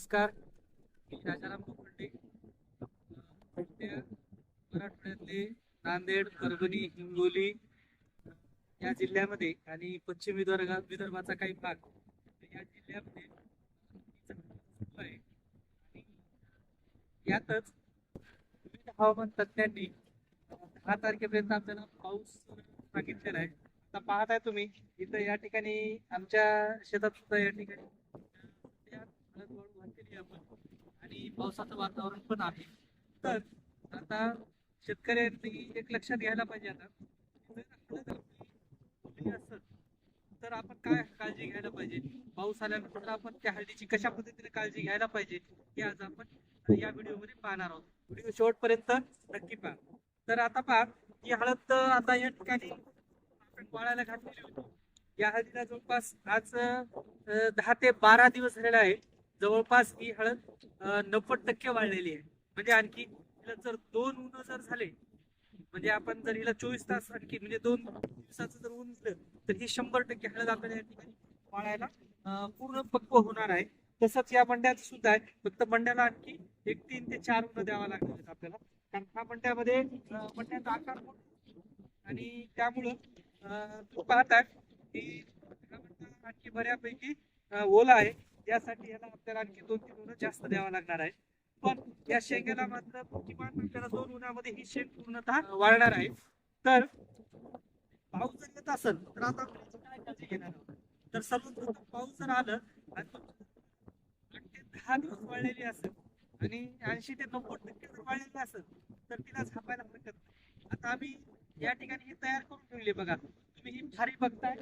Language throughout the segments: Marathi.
नमस्कार. मी राजाराम मुखर्जी. सध्या मराठवाड्यातले नांदेड, परभणी, हिंगोली या जिल्ह्यामध्ये आणि पश्चिम विदर्भाचा काही भाग या जिल्ह्यामध्ये सुरू आहे. आणि यातच विविध हवामान तज्ञांनी 10 तारखेपर्यंत आपल्याला पाऊस सांगितलेला आहे. आता पाहताय तुम्ही इथं या ठिकाणी आमच्या शेतात सुद्धा या ठिकाणी हळद वाळू घातलेली आहे आपण आणि पावसाचं वातावरण पण आहे. तर आता शेतकऱ्यांनी एक लक्षात घ्यायला पाहिजे. आता जर हळद आपली असेल तर आपण काय काळजी घ्यायला पाहिजे, पाऊस आल्यानंतर आपण त्या हळदीची कशा पद्धतीने काळजी घ्यायला पाहिजे हे आज आपण या व्हिडिओमध्ये पाहणार आहोत. व्हिडिओ शेवटपर्यंत नक्की पहा. तर आता पहा, ही हळद आता या ठिकाणी आपण वाळायला घातलेली होती. या हळदीला जवळपास आज 10 ते 12 दिवस झालेला आहे. जवळपास ही हळद 90% वाळलेली आहे. म्हणजे आणखी हिला जर 2 ऊन जर झाले, म्हणजे आपण जर हिला 24 तास आणखी म्हणजे 2 दिवसाचं जर ऊन दिलं तर ही 100% हळद आपल्याला या ठिकाणी वाळायला पूर्ण पक्व होणार आहे. तसंच या मंड्यात सुद्धा आहे, फक्त मंड्याला आणखी 3 ते 4 ऊन द्यावा लागणार आहेत आपल्याला. कारण ह्या मंड्यामध्ये मंड्याचा आकार मोठा आणि त्यामुळं तुम्ही पाहताय की हा मंडा आणखी बऱ्यापैकी ओला आहे. यासाठी याला आपल्याला आणखी 2-3 ऊन जास्त द्यावा लागणार आहे. पण या शेंगाला मात्र किमान आपल्याला 2 उन्हामध्ये ही शेंग पूर्णतः वाळणार आहे. तर पाऊस जर येत असेल तर आता आपण याची काय काळजी घेणार आहोत. तर सर्वप्रथम पाऊस जर आलं आणि 8 ते 10 दिवस वाळलेली असेल आणि 80 ते 90% जर वाळलेली असेल तर तिला झापायला हरकत नाही. आता आम्ही या ठिकाणी ही तयार करून ठेवली बघा. तुम्ही ही थारी बघताय.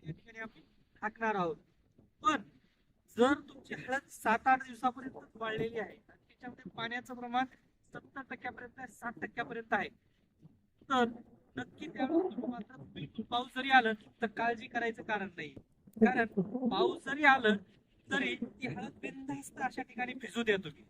या ठिकाणी आपण टाकणार आहोत. पण जर तुमची हळद 7-8 दिवसापर्यंत वाळलेली आहे आणि त्याच्यामध्ये पाण्याचं प्रमाण 70% आहे, 60% आहे, तर नक्की त्यावेळेस तुम्ही मात्र बिलकुल पाऊस जरी आलं तर काळजी करायचं कारण नाही. कारण पाऊस जरी आलं तरी ती हळद बिनधास्त अशा ठिकाणी भिजू द्या तुम्ही.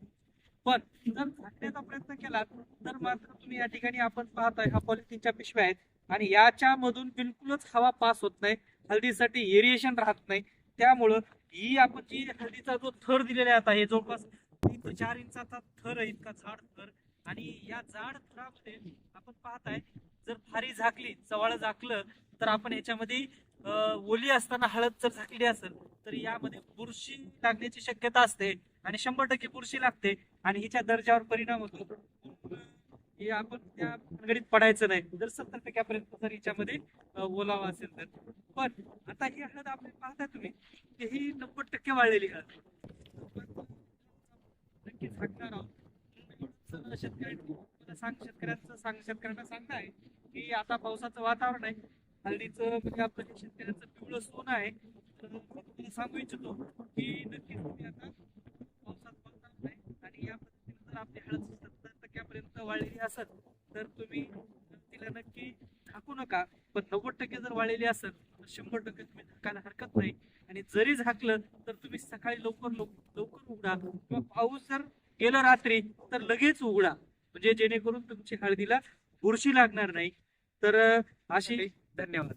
पण जर झाकण्याचा प्रयत्न केला तर मात्र तुम्ही या ठिकाणी आपण पाहताय हा पॉलिथिनच्या पिशव्या आहेत आणि याच्यामधून बिलकुलच हवा पास होत नाही. हळदीसाठी एरिएशन राहत नाही. त्यामुळं ही आपण जी हळदीचा जो थर दिलेला आहे आता हे जवळपास 3 ते 4 इंचाचा थर आहे, इतका जाड थर. आणि या जाड थरामध्ये आपण पाहताय जर भारी झाकली, चवाळ झाकलं तर आपण याच्यामध्ये ओली असताना हळद जर झाकली असेल तर यामध्ये बुरशी लागण्याची शक्यता असते आणि 100% बुरशी लागते आणि हिच्या दर्जावर परिणाम होतो. हे आपण त्या भानगडीत पडायचं नाही जर 70% जर हिच्यामध्ये ओलावा असेल तर. पण आता ही हळद आपण पाहता तुम्ही की ही 90% वाळलेली हळद नक्की झाकणार आहोत. शेतकऱ्यांना सांगताय की आता पावसाचं वातावरण आहे, हळदीचं म्हणजे आपलं शेतकऱ्यांचं पिवळं सोनं आहे. तर मी तुम्हाला सांगू इच्छितो की नक्कीच तुम्ही आता पावसात पडणार नाही आणि या पद्धतीने जर आपली हळद 70% वाळलेली असेल तर तुम्ही तिला नक्की झाकू नका. पण 90% जर वाळलेली असेल तर 100% तुम्ही झाकायला हरकत नाही. आणि जरी झाकलं तर तुम्ही सकाळी लवकर उघडा किंवा पाऊस जर गेलं रात्री तर लगेच उघडा, म्हणजे जेणेकरून तुमची हळदीला बुरशी लागणार नाही. तर अशी धन्यवाद.